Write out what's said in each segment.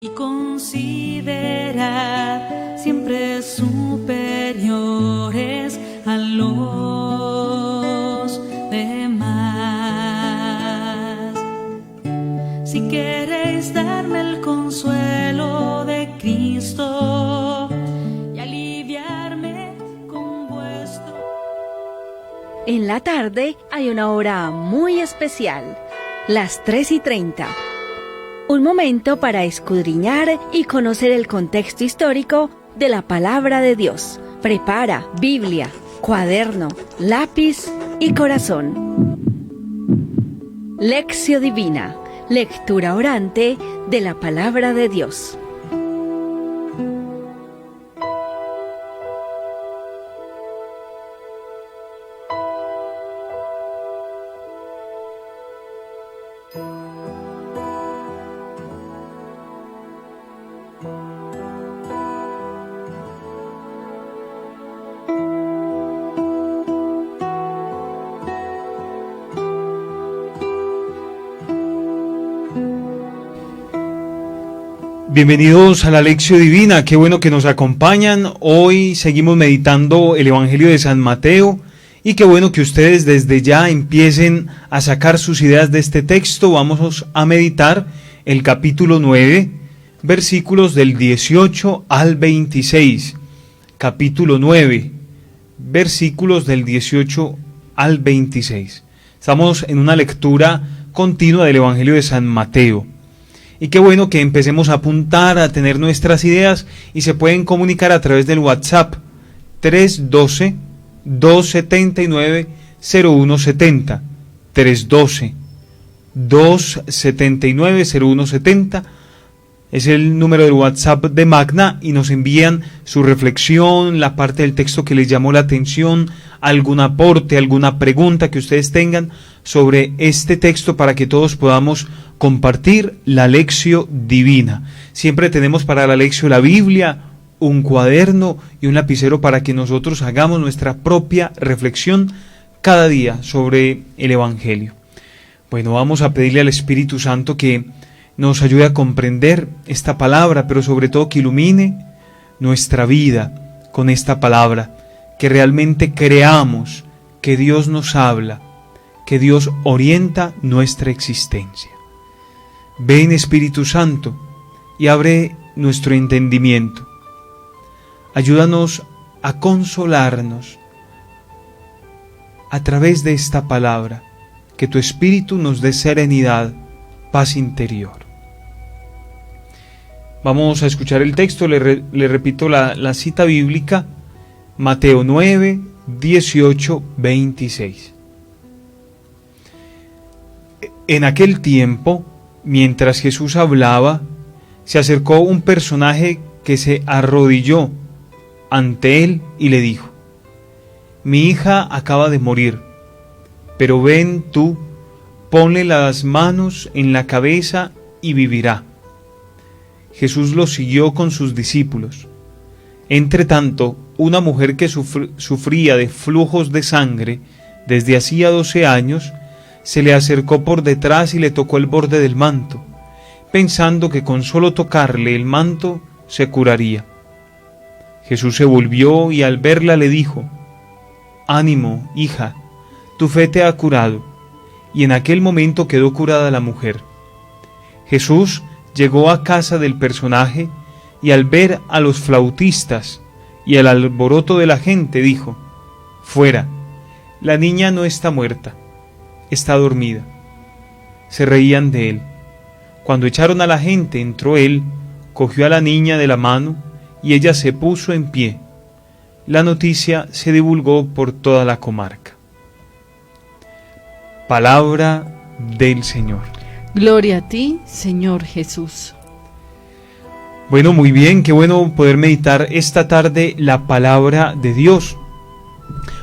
y considera siempre superiores a los demás. Si queréis darme el consuelo de Cristo y aliviarme con vuestro... En la tarde hay una hora muy especial, las 3:30. Un momento para escudriñar y conocer el contexto histórico de la palabra de Dios. Prepara Biblia, cuaderno, lápiz y corazón. Lección Divina, lectura orante de la palabra de Dios. Bienvenidos a la Lección Divina, qué bueno que nos acompañan. Hoy seguimos meditando el Evangelio de San Mateo y qué bueno que ustedes desde ya empiecen a sacar sus ideas de este texto. Vamos a meditar el capítulo 9, versículos del 18 al 26. Capítulo 9, versículos del 18 al 26. Estamos en una lectura continua del Evangelio de San Mateo. Y qué bueno que empecemos a apuntar, a tener nuestras ideas y se pueden comunicar a través del WhatsApp 312-279-0170. 312-279-0170 es el número del WhatsApp de Magna y nos envían su reflexión, la parte del texto que les llamó la atención, algún aporte, alguna pregunta que ustedes tengan sobre este texto para que todos podamos compartir la Lección Divina. Siempre tenemos para la Lección la Biblia, un cuaderno y un lapicero para que nosotros hagamos nuestra propia reflexión cada día sobre el Evangelio. Bueno, vamos a pedirle al Espíritu Santo que nos ayude a comprender esta palabra, pero sobre todo que ilumine nuestra vida con esta palabra, que realmente creamos que Dios nos habla, que Dios orienta nuestra existencia. Ven, Espíritu Santo, y abre nuestro entendimiento. Ayúdanos a consolarnos a través de esta palabra, que tu Espíritu nos dé serenidad, paz interior. Vamos a escuchar el texto, le repito la cita bíblica, Mateo 9, 18, 26. En aquel tiempo, mientras Jesús hablaba, se acercó un personaje que se arrodilló ante él y le dijo: Mi hija acaba de morir, pero ven tú, ponle las manos en la cabeza y vivirá. Jesús lo siguió con sus discípulos. Entretanto, una mujer que sufría de flujos de sangre desde hacía 12 años, se le acercó por detrás y le tocó el borde del manto, pensando que con solo tocarle el manto se curaría. Jesús se volvió y al verla le dijo: Ánimo, hija, tu fe te ha curado. Y en aquel momento quedó curada la mujer. Jesús llegó a casa del personaje y al ver a los flautistas y al alboroto de la gente dijo: Fuera, la niña no está muerta, está dormida. Se reían de él. Cuando echaron a la gente, entró él, cogió a la niña de la mano y ella se puso en pie. La noticia se divulgó por toda la comarca. Palabra del Señor. Gloria a ti, Señor Jesús. Bueno, muy bien, qué bueno poder meditar esta tarde la palabra de Dios.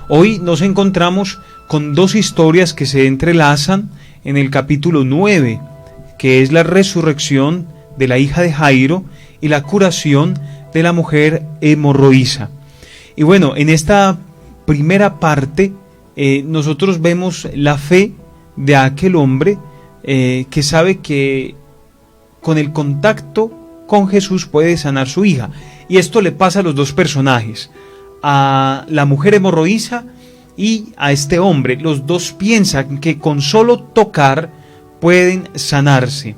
Hoy nos encontramos con dos historias que se entrelazan en el capítulo 9, que es la resurrección de la hija de Jairo y la curación de la mujer hemorroísa. Y bueno, en esta primera parte nosotros vemos la fe de aquel hombre que sabe que con el contacto con Jesús puede sanar su hija. Y esto le pasa a los dos personajes, a la mujer hemorroísa y a este hombre. Los dos piensan que con solo tocar pueden sanarse.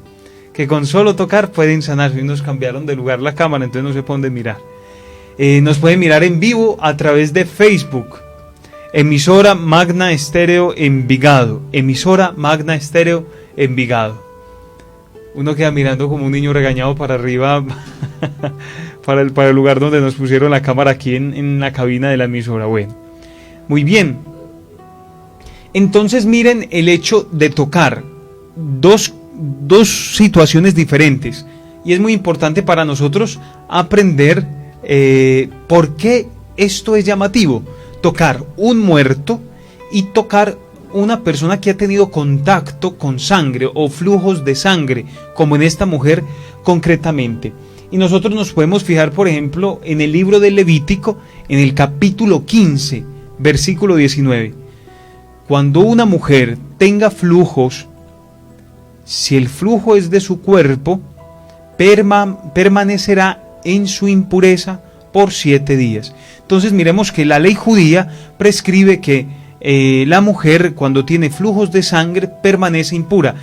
Que con solo tocar pueden sanarse. Y nos cambiaron de lugar la cámara, entonces no se pueden mirar. Nos pueden mirar en vivo a través de Facebook. Emisora Magna Estéreo Envigado. Emisora Magna Estéreo Envigado. Uno queda mirando como un niño regañado para arriba para el lugar donde nos pusieron la cámara aquí en la cabina de la emisora. Bueno, muy bien. Entonces miren el hecho de tocar. Dos situaciones diferentes. Y es muy importante para nosotros aprender por qué esto es llamativo. Tocar un muerto y tocar una persona que ha tenido contacto con sangre o flujos de sangre, como en esta mujer concretamente. Y nosotros nos podemos fijar, por ejemplo, en el libro de Levítico, en el capítulo 15, versículo 19. Cuando una mujer tenga flujos, si el flujo es de su cuerpo, permanecerá en su impureza por 7 días. Entonces miremos que la ley judía prescribe que la mujer, cuando tiene flujos de sangre, permanece impura.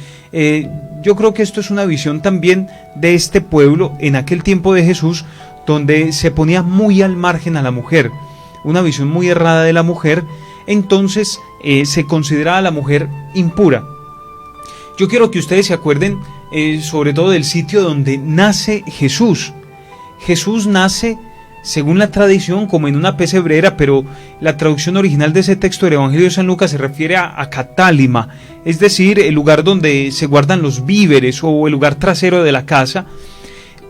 Yo creo que esto es una visión también de este pueblo en aquel tiempo de Jesús, donde se ponía muy al margen a la mujer, una visión muy errada de la mujer. Entonces se consideraba a la mujer impura. Yo quiero que ustedes se acuerden sobre todo del sitio donde nace Jesús. Jesús nace, según la tradición, como en una pesebrera, pero la traducción original de ese texto del Evangelio de San Lucas se refiere a Catálima, es decir, el lugar donde se guardan los víveres o el lugar trasero de la casa.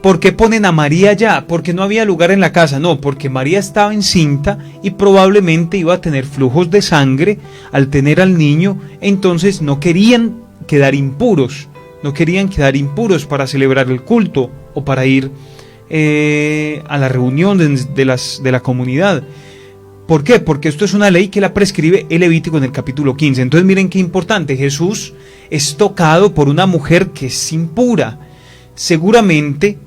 ¿Por qué ponen a María allá? Porque no había lugar en la casa, no, porque María estaba encinta y probablemente iba a tener flujos de sangre al tener al niño, entonces no querían quedar impuros, para celebrar el culto o para ir a la reunión de la comunidad. ¿Por qué? Porque esto es una ley que la prescribe el Levítico en el capítulo 15. Entonces miren qué importante, Jesús es tocado por una mujer que es impura. Seguramente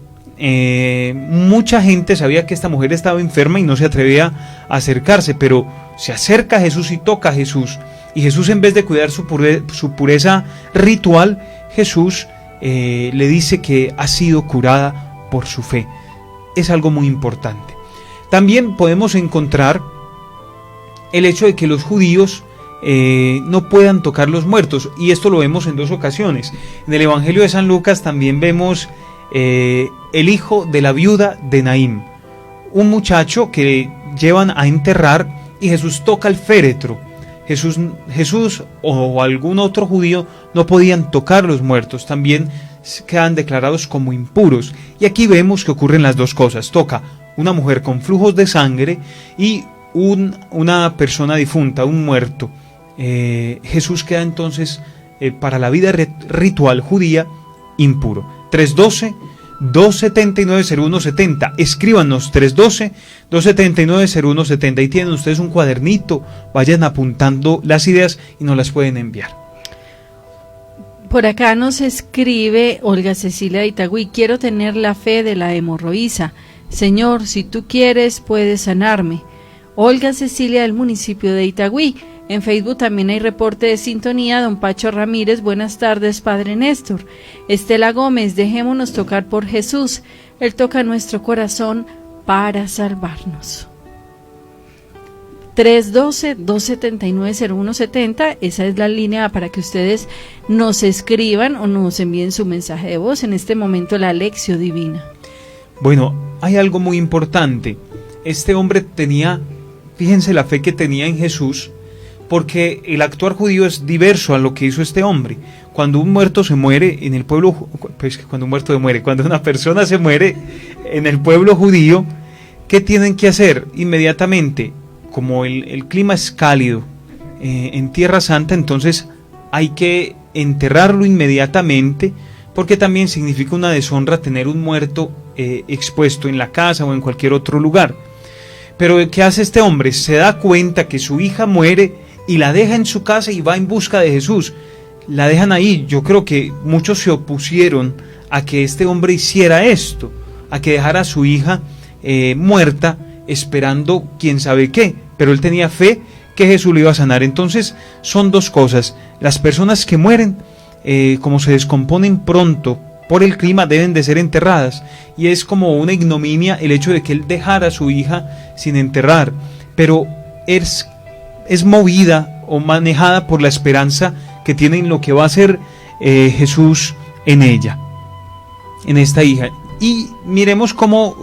mucha gente sabía que esta mujer estaba enferma y no se atrevía a acercarse, pero se acerca a Jesús y toca a Jesús. Y Jesús, en vez de cuidar su pureza ritual, Jesús le dice que ha sido curada por su fe. Es algo muy importante. También podemos encontrar el hecho de que los judíos no puedan tocar los muertos, y esto lo vemos en 2 ocasiones. En el Evangelio de San Lucas también vemos el hijo de la viuda de Naín, un muchacho que llevan a enterrar y Jesús toca el féretro. Jesús o algún otro judío no podían tocar los muertos, también quedan declarados como impuros. Y aquí vemos que ocurren las dos cosas: toca una mujer con flujos de sangre y una persona difunta, un muerto. Jesús queda entonces para la vida ritual judía impuro. 312-279-0170. Escríbanos 312-279-0170 y tienen ustedes un cuadernito, vayan apuntando las ideas y nos las pueden enviar. Por acá nos escribe Olga Cecilia de Itagüí: quiero tener la fe de la hemorroísa. Señor, si tú quieres, puedes sanarme. Olga Cecilia del municipio de Itagüí. En Facebook también hay reporte de sintonía. Don Pacho Ramírez: buenas tardes, Padre Néstor. Estela Gómez: dejémonos tocar por Jesús. Él toca nuestro corazón para salvarnos. 312-279-0170, esa es la línea para que ustedes nos escriban o nos envíen su mensaje de voz. En este momento la Lección Divina. Bueno, hay algo muy importante. Este hombre tenía, fíjense la fe que tenía en Jesús, porque el actuar judío es diverso a lo que hizo este hombre. Cuando un muerto se muere en el pueblo, cuando una persona se muere en el pueblo judío, ¿qué tienen que hacer? Inmediatamente, como el clima es cálido en Tierra Santa, entonces hay que enterrarlo inmediatamente, porque también significa una deshonra tener un muerto expuesto en la casa o en cualquier otro lugar. Pero ¿qué hace este hombre? Se da cuenta que su hija muere y la deja en su casa y va en busca de Jesús. La dejan ahí. Yo creo que muchos se opusieron a que este hombre hiciera esto, a que dejara a su hija muerta, esperando quién sabe qué, pero él tenía fe que Jesús lo iba a sanar. Entonces son dos cosas: las personas que mueren, como se descomponen pronto por el clima, deben de ser enterradas, y es como una ignominia el hecho de que él dejara a su hija sin enterrar, pero es movida o manejada por la esperanza que tiene en lo que va a hacer Jesús en ella, en esta hija. Y miremos cómo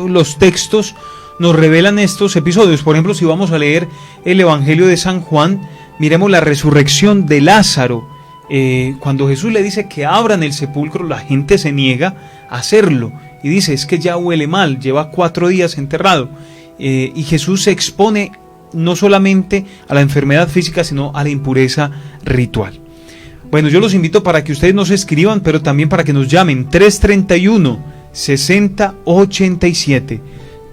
los textos nos revelan estos episodios. Por ejemplo, si vamos a leer el Evangelio de San Juan, miremos la resurrección de Lázaro. Cuando Jesús le dice que abran el sepulcro, la gente se niega a hacerlo y dice: es que ya huele mal, lleva 4 días enterrado. Y Jesús se expone no solamente a la enfermedad física, sino a la impureza ritual. Bueno, yo los invito para que ustedes nos escriban, pero también para que nos llamen. 331-6087,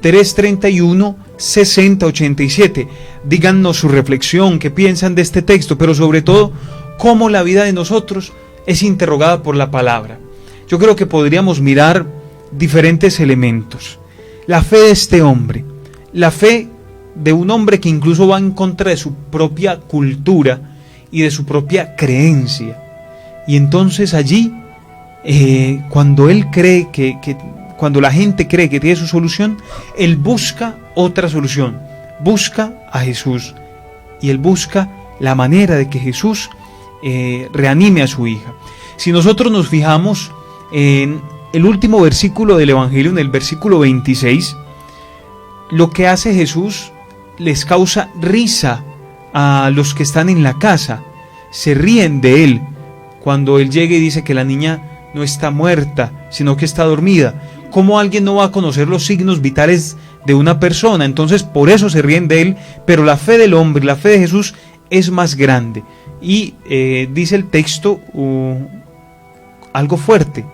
331-6087. Díganos su reflexión, qué piensan de este texto, pero sobre todo cómo la vida de nosotros es interrogada por la palabra. Yo creo que podríamos mirar diferentes elementos. La fe de este hombre, la fe de un hombre que incluso va en contra de su propia cultura y de su propia creencia. Y entonces allí, cuando él cree cuando la gente cree que tiene su solución, él busca otra solución, busca a Jesús, y él busca la manera de que Jesús reanime a su hija. Si nosotros nos fijamos en el último versículo del Evangelio, en el versículo 26, lo que hace Jesús les causa risa a los que están en la casa. Se ríen de él cuando él llega y dice que la niña no está muerta, sino que está dormida. ¿Cómo alguien no va a conocer los signos vitales de una persona? Entonces por eso se ríen de él, pero la fe del hombre, la fe de Jesús es más grande. Y dice el texto algo fuerte: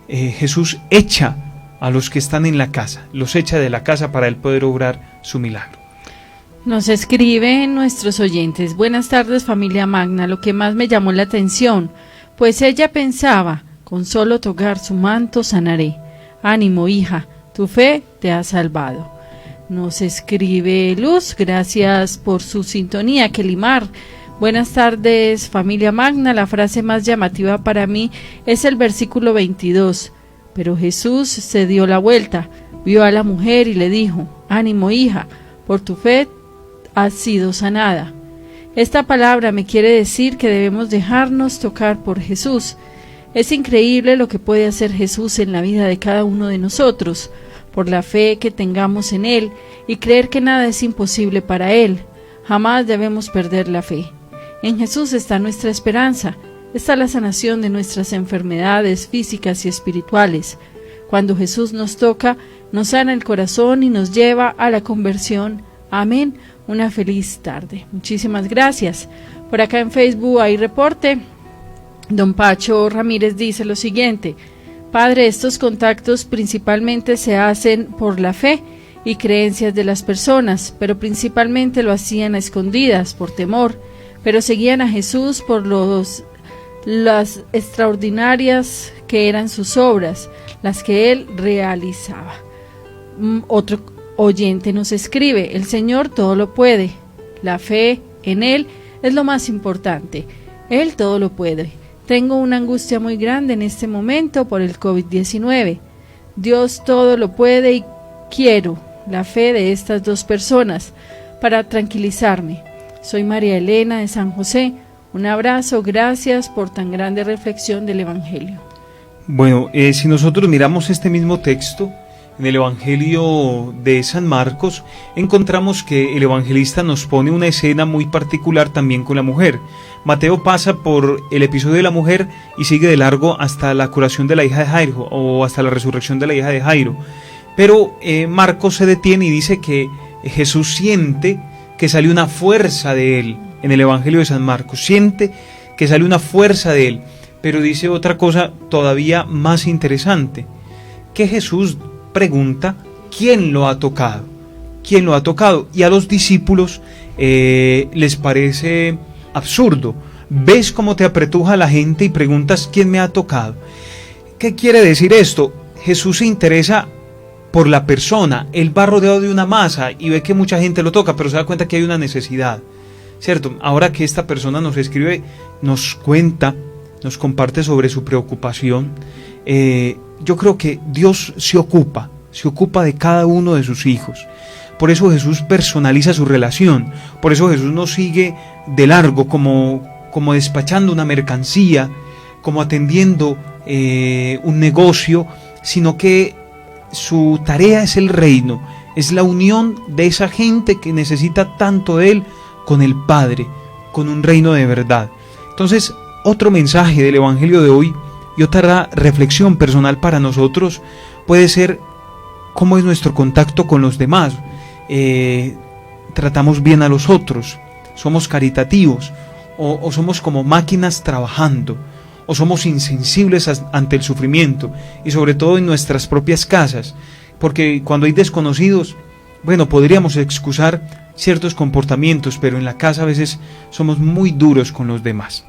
Jesús echa a los que están en la casa, los echa de la casa para él poder obrar su milagro. Nos escriben nuestros oyentes: buenas tardes, familia Magna. Lo que más me llamó la atención, pues ella pensaba: con solo tocar su manto sanaré. Ánimo, hija, tu fe te ha salvado. Nos escribe Luz: gracias por su sintonía, Kelimar. Buenas tardes, familia Magna. La frase más llamativa para mí es el versículo 22. Pero Jesús se dio la vuelta, vio a la mujer y le dijo: ánimo, hija, por tu fe has sido sanada. Esta palabra me quiere decir que debemos dejarnos tocar por Jesús. Es increíble lo que puede hacer Jesús en la vida de cada uno de nosotros, por la fe que tengamos en Él y creer que nada es imposible para Él. Jamás debemos perder la fe. En Jesús está nuestra esperanza, está la sanación de nuestras enfermedades físicas y espirituales. Cuando Jesús nos toca, nos sana el corazón y nos lleva a la conversión. Amén. Una feliz tarde. Muchísimas gracias. Por acá en Facebook hay reporte. Don Pacho Ramírez dice lo siguiente: Padre, estos contactos principalmente se hacen por la fe y creencias de las personas, pero principalmente lo hacían a escondidas por temor, pero seguían a Jesús por las extraordinarias que eran sus obras, las que él realizaba. Otro oyente nos escribe: el Señor todo lo puede, la fe en Él es lo más importante, Él todo lo puede. Tengo una angustia muy grande en este momento por el COVID-19. Dios todo lo puede y quiero la fe de estas dos personas para tranquilizarme. Soy María Elena de San José. Un abrazo, gracias por tan grande reflexión del Evangelio. Bueno, si nosotros miramos este mismo texto en el Evangelio de San Marcos, encontramos que el evangelista nos pone una escena muy particular también con la mujer. Mateo pasa por el episodio de la mujer y sigue de largo hasta la curación de la hija de Jairo, o hasta la resurrección de la hija de Jairo. Pero Marcos se detiene y dice que Jesús siente que sale una fuerza de él. En el Evangelio de San Marcos siente que sale una fuerza de él, pero dice otra cosa todavía más interesante, que Jesús pregunta quién lo ha tocado, quién lo ha tocado, y a los discípulos les parece absurdo. ¿Ves cómo te apretuja la gente y preguntas quién me ha tocado? ¿Qué quiere decir esto? Jesús se interesa por la persona. Él va rodeado de una masa y ve que mucha gente lo toca, pero se da cuenta que hay una necesidad, ¿cierto? Ahora que esta persona nos escribe, nos cuenta, nos comparte sobre su preocupación, yo creo que Dios se ocupa de cada uno de sus hijos. Por eso Jesús personaliza su relación, por eso Jesús no sigue de largo como despachando una mercancía, como atendiendo un negocio, sino que su tarea es el reino, es la unión de esa gente que necesita tanto de Él con el Padre, con un reino de verdad. Entonces, otro mensaje del Evangelio de hoy y otra reflexión personal para nosotros puede ser cómo es nuestro contacto con los demás. Tratamos bien a los otros, somos caritativos, o somos como máquinas trabajando, o somos insensibles ante el sufrimiento, y sobre todo en nuestras propias casas, porque cuando hay desconocidos, bueno, podríamos excusar ciertos comportamientos, pero en la casa a veces somos muy duros con los demás.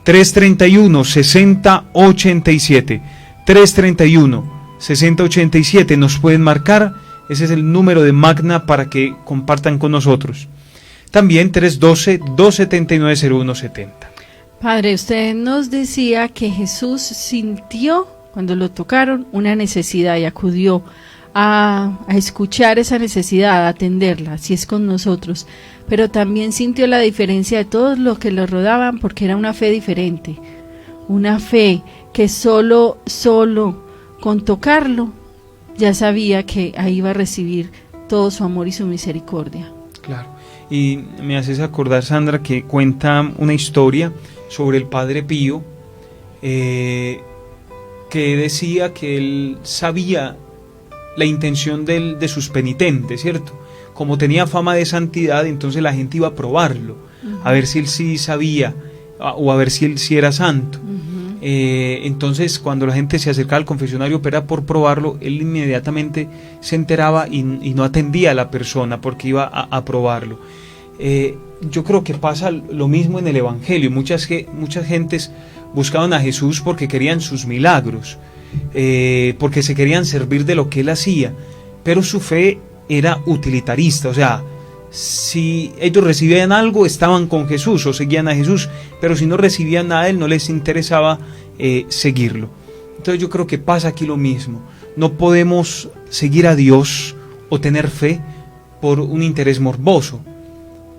331-6087, 331-6087, nos pueden marcar, ese es el número de Magna para que compartan con nosotros. También 312-279-0170. Padre, usted nos decía que Jesús sintió, cuando lo tocaron, una necesidad y acudió a escuchar esa necesidad, a atenderla, si es con nosotros, pero también sintió la diferencia de todos los que lo rodeaban, porque era una fe diferente, una fe que solo con tocarlo ya sabía que ahí iba a recibir todo su amor y su misericordia. Claro, y me haces acordar, Sandra, que cuenta una historia sobre el Padre Pío, que decía que él sabía la intención de sus penitentes, ¿cierto? Como tenía fama de santidad, entonces la gente iba a probarlo, a ver si él sí sabía, o a ver si él sí era santo. Entonces, cuando la gente se acercaba al confesionario, pero era por probarlo, él inmediatamente se enteraba y no atendía a la persona porque iba a probarlo. Yo creo que pasa lo mismo en el Evangelio. Muchas gentes buscaban a Jesús porque querían sus milagros, porque se querían servir de lo que él hacía, pero su fe era utilitarista, o sea, si ellos recibían algo, estaban con Jesús o seguían a Jesús, pero si no recibían nada, él no les interesaba seguirlo. Entonces yo creo que pasa aquí lo mismo. No podemos seguir a Dios o tener fe por un interés morboso.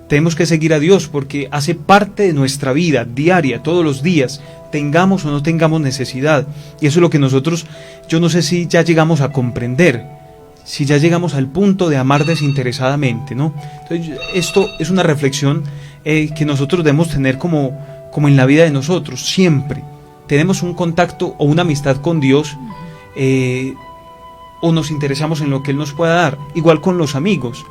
Tenemos que seguir a Dios porque hace parte de nuestra vida diaria, todos los días, tengamos o no tengamos necesidad. Y eso es lo que nosotros, yo no sé si ya llegamos a comprender, si ya llegamos al punto de amar desinteresadamente, ¿no? Entonces, esto es una reflexión que nosotros debemos tener como en la vida de nosotros, siempre. Tenemos un contacto o una amistad con Dios, o nos interesamos en lo que Él nos pueda dar, igual con los amigos.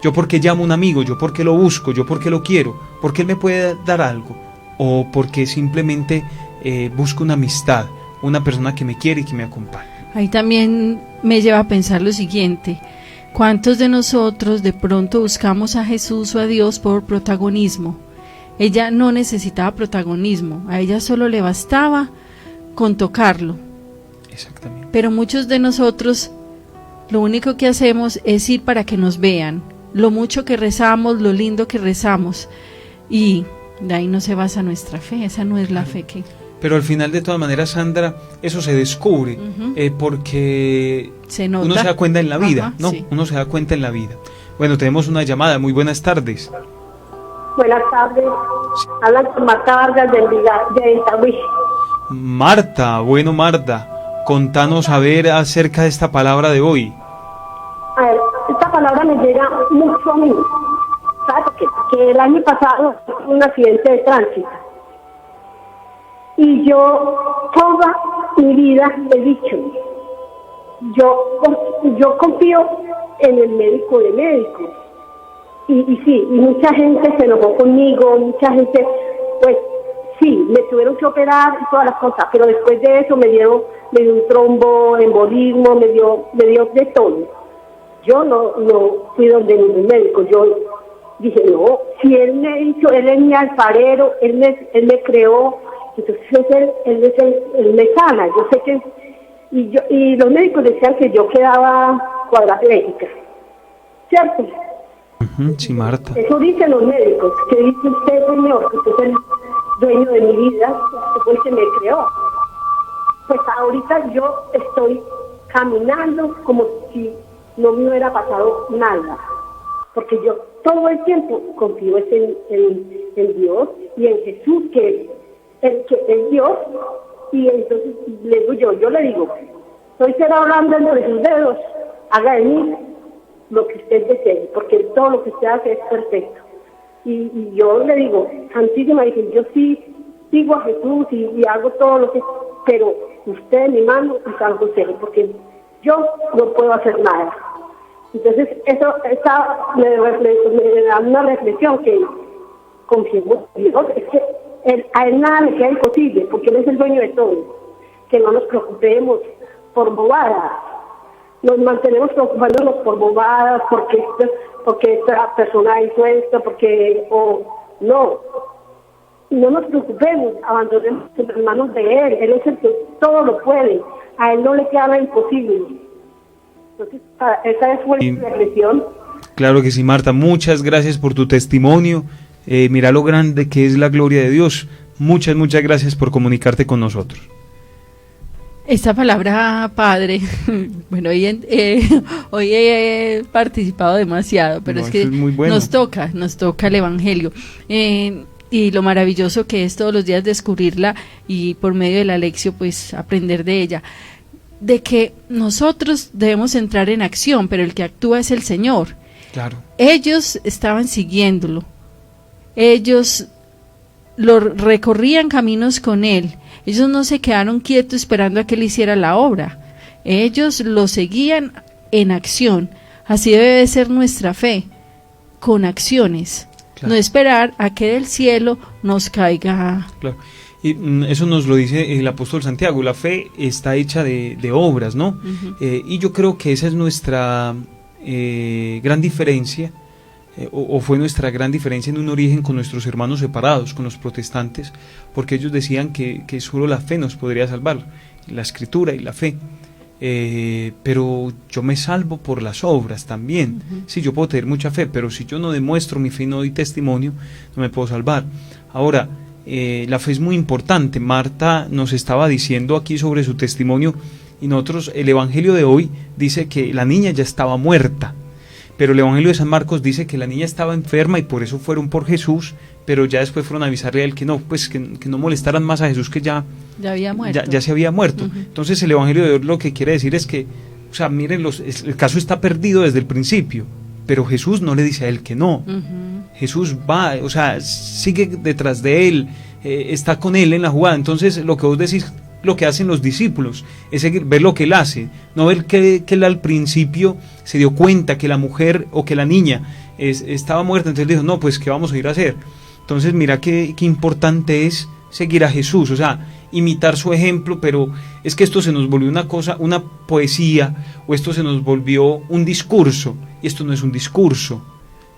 Yo porque llamo a un amigo, yo porque lo busco, yo porque lo quiero, porque Él me puede dar algo, o porque simplemente busco una amistad, una persona que me quiere y que me acompaña. Ahí también me lleva a pensar lo siguiente: ¿cuántos de nosotros de pronto buscamos a Jesús o a Dios por protagonismo? Ella no necesitaba protagonismo, a ella solo le bastaba con tocarlo. Exactamente. Pero muchos de nosotros lo único que hacemos es ir para que nos vean, lo mucho que rezamos, lo lindo que rezamos, y de ahí no se basa nuestra fe, esa no es la fe que... Pero al final, de todas maneras, Sandra, eso se descubre, porque se nota. Uno se da cuenta en la vida, Ajá, ¿no? Sí. Uno se da cuenta en la vida. Bueno, tenemos una llamada. Muy buenas tardes. Buenas tardes. Habla con Marta Vargas de Itagüí. Marta, bueno, Marta, contanos a ver acerca de esta palabra de hoy. A ver, esta palabra me llega mucho a mí. ¿Sabes por qué? Porque el año pasado tuve un accidente de tránsito. Y yo toda mi vida he dicho, yo confío en el médico de médicos. Y sí, y mucha gente se enojó conmigo, mucha gente, pues sí, me tuvieron que operar y todas las cosas, pero después de eso me dio un trombo, embolismo, me dio de todo. Yo no fui donde ningún médico, yo dije, no, si él me hizo, él es mi alfarero, él me creó, entonces él me sana. Yo sé que y los médicos decían que yo quedaba cuadraplégica, ¿cierto? Sí, Marta. Eso dicen los médicos. ¿Qué dice usted, Señor? Que usted es el dueño de mi vida, usted fue el que me creó. Pues ahorita yo estoy caminando como si no me hubiera pasado nada, porque yo todo el tiempo confío en Dios y en Jesús, que es Dios, y entonces yo le digo, estoy será hablando de sus dedos, haga de mí lo que usted desee, porque todo lo que usted hace es perfecto. Y yo le digo, Santísima Virgen, yo sí sigo a Jesús y hago todo lo que, pero usted mi mano y San José, porque yo no puedo hacer nada. Entonces eso me da una reflexión que confiemos en Dios, es que a él nada le queda imposible, porque él es el dueño de todo. Que no nos preocupemos por bobadas, nos mantenemos preocupándonos por bobadas, porque esta persona hizo esto, no nos preocupemos, abandonemos en las manos de él es el que todo lo puede, a él no le queda nada imposible. Entonces, esa fue la reflexión. Claro que sí, Marta, muchas gracias por tu testimonio, mira lo grande que es la gloria de Dios, muchas gracias por comunicarte con nosotros. Esta palabra, padre, bueno, hoy he participado demasiado, pero es que es muy bueno. nos toca el Evangelio. Y lo maravilloso que es todos los días descubrirla y por medio de la lección pues aprender de ella, de que nosotros debemos entrar en acción, pero el que actúa es el Señor. Claro. Ellos estaban siguiéndolo, ellos recorrían caminos con él, ellos no se quedaron quietos esperando a que él hiciera la obra, ellos lo seguían en acción. Así debe de ser nuestra fe, con acciones. Claro. No esperar a que del cielo nos caiga. Claro. Y eso nos lo dice el apóstol Santiago, la fe está hecha de obras, ¿no? Uh-huh. Y yo creo que esa es nuestra gran diferencia, o fue nuestra gran diferencia en un origen con nuestros hermanos separados, con los protestantes, porque ellos decían que solo la fe nos podría salvar, la escritura y la fe. Pero yo me salvo por las obras también. Uh-huh. Sí, yo puedo tener mucha fe, pero si yo no demuestro mi fe y no doy testimonio, no me puedo salvar. Ahora, la fe es muy importante. Marta nos estaba diciendo aquí sobre su testimonio, y nosotros, el Evangelio de hoy dice que la niña ya estaba muerta, pero el Evangelio de San Marcos dice que la niña estaba enferma y por eso fueron por Jesús, pero ya después fueron a avisarle a él que no, pues que no molestaran más a Jesús, que ya había muerto. Ya se había muerto. Uh-huh. Entonces el Evangelio de hoy lo que quiere decir es que, o sea, miren, el caso está perdido desde el principio, pero Jesús no le dice a él que no. Uh-huh. Jesús va, o sea, sigue detrás de él, está con él en la jugada. Entonces lo que vos decís, lo que hacen los discípulos es ver lo que él hace, no ver que él al principio se dio cuenta que la mujer o que la niña estaba muerta, entonces dijo, no, pues ¿qué vamos a ir a hacer? Entonces mira qué importante es seguir a Jesús, o sea, imitar su ejemplo, pero es que esto se nos volvió una cosa, una poesía, o esto se nos volvió un discurso, y esto no es un discurso,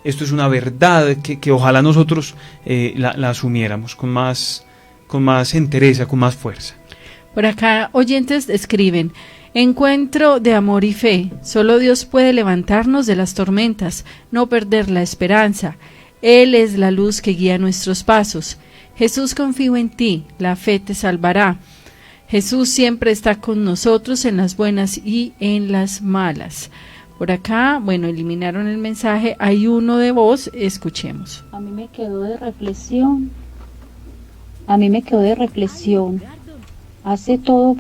esto es una verdad que ojalá nosotros la asumiéramos con más entereza, con más fuerza. Por acá oyentes escriben: encuentro de amor y fe, solo Dios puede levantarnos de las tormentas, no perder la esperanza, Él es la luz que guía nuestros pasos, Jesús, confío en ti, la fe te salvará, Jesús siempre está con nosotros en las buenas y en las malas. Por acá, bueno, eliminaron el mensaje, hay uno de voz, escuchemos. A mí me quedó de reflexión, hace todo,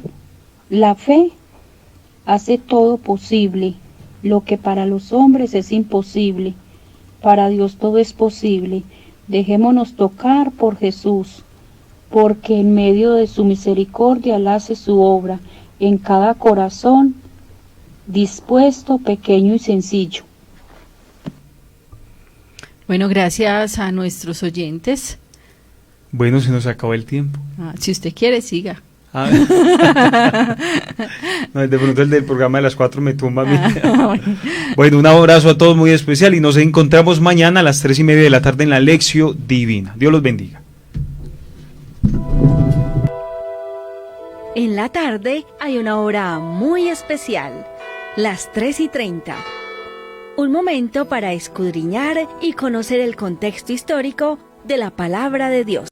la fe hace todo posible, lo que para los hombres es imposible, para Dios todo es posible. Dejémonos tocar por Jesús, porque en medio de su misericordia Él hace su obra en cada corazón dispuesto, pequeño y sencillo. Bueno, gracias a nuestros oyentes. Bueno, se nos acabó el tiempo. Si usted quiere, siga. No, de pronto el del programa de las 4 me tumba a mí. Bueno, un abrazo a todos muy especial y nos encontramos mañana a las 3:30 de la tarde en la Lección Divina. Dios los bendiga. En la tarde hay una hora muy especial, las 3:30. Un momento para escudriñar y conocer el contexto histórico de la palabra de Dios.